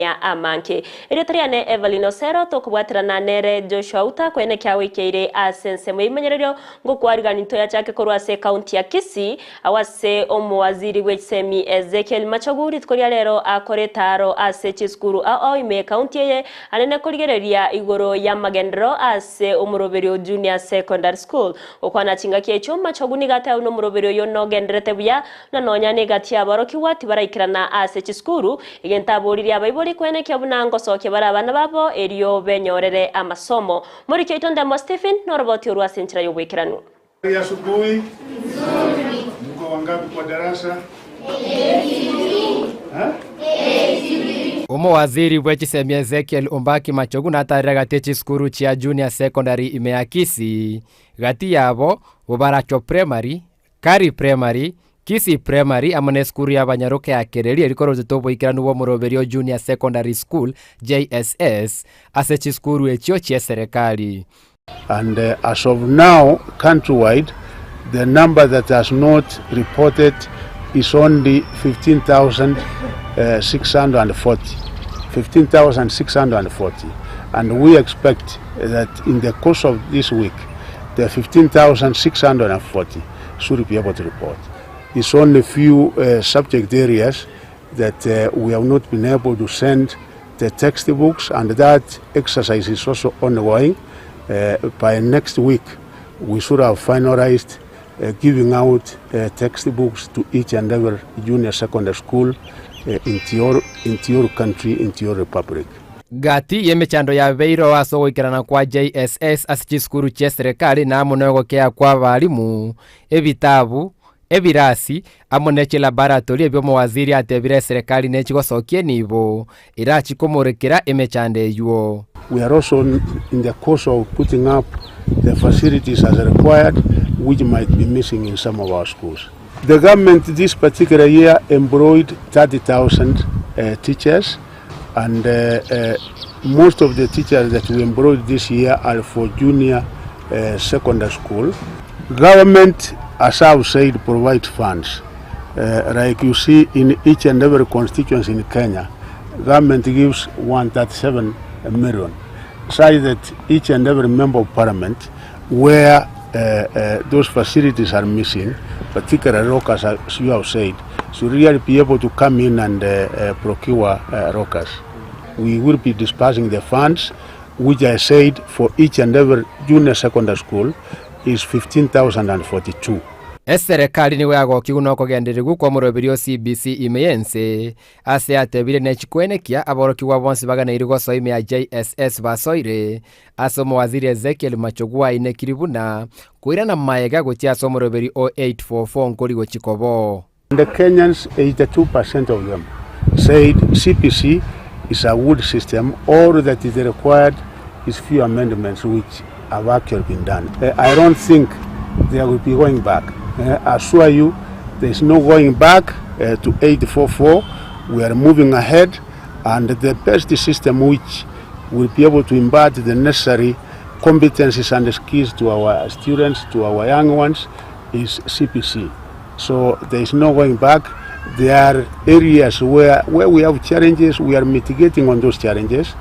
ya amanke iritriane Evelyn Osero tukubwatirana nere Joshua Uta kwene kya wikeire asense mwimenyererio ngokwarganito ya chake korwase county ya Kisii awase omwaziri w'ekisemi Ezekiel Machogu tkoria lero akoretaro ase chiskuru ao ime county ye anene kurigereria igoro ya magendro ase omuroberio junior secondary school okwana chinga kyecho Machogu ni gata uno muroberio yo no gendrete buya na nonya ni gatia baroki wati baraikirana ase chiskuru igentaburiri abaibori kwene kya bunango soke barabana babo eriyo benyorere amasomo muri kyo itonde Stephen noroboti urwasinchira yobwekiranu ya asubuhi mko wangapi kwa darasa Omwaziri w'ekisemi Ezekiel Ombaki Machogu natarira gatechi skuru chia junior secondary ime Kisii gati yabo bobaracho primary Kari primary Kisii primary amone skuru ya banyaroke ya kereri erikoro zitoboikiranu wo muroberio junior secondary school JSS ase skuru ekyo kye serikali. And as of now countrywide the number that has not reported is only 15,640 and we expect that in the course of this week the 15,640 should be able to report. It's only a few subject areas that we have not been able to send the textbooks, and that exercise is also ongoing. By next week we should have finalized giving out textbooks to each and every junior secondary school into your country, into your republic. Gati yemechando ya beiro asogoikirana kwa JSS asichiskuru che serikali na munogo kya kwa balimu ebitabu ebirasi amoneche laboratory ebyo mwaziri atebire serikali nechigosokie nibo irachikomorekera emechande yuo. We are also in the course of putting up the facilities as required, which might be missing in some of our schools. The government this particular year employed 30,000 teachers, and most of the teachers that we employed this year are for junior secondary school. Government, as I've said, provides funds. Like you see in each and every constituency in Kenya, government gives 137 million. Say that each and every member of parliament where those facilities are missing, particularly rockers, as you have said, should really be able to come in and procure rockers. We will be dispersing the funds, which I said for each and every junior secondary school is 15,042. Serikali ni wago kiguno kogenderegu kwa muroberio CBC imeyense ase atebire nechikwenekia aboroki wa bonsi bagana irigoso ime ya JSS basoire asomo waziri Ezekiel Machogu ine kiribuna kuirana maega gotia somo roberi 0844 nkorigo chikobo. The Kenyans, 82% of them said CPC is a good system. All that is required is few amendments which have actually been done. I don't think they will be going back. I assure you there is no going back to 844. We are moving ahead, and the best system which will be able to impart the necessary competencies and skills to our students, to our young ones, is CPC. So there is no going back. There are areas where we have challenges. We are mitigating on those challenges.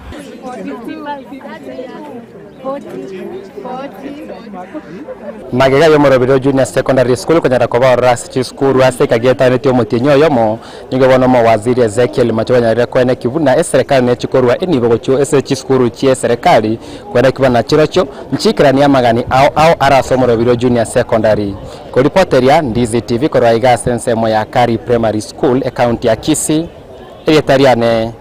Magega yo muroberio junior secondary school kwenye rakoba rasi skuru ase kageta netio mutinyo yomo nigo bono mo waziri Ezekiel Machogu nyarira kwene kivuna serikali ne chikorwa enibo gocho ese skuru chie serikali kwenda kibana chirocho mchikirania magani au araso muroberio junior secondary ko reporteria Ndizi TV korwa iga sense mo ya Kari primary school county ya Kisii irietariane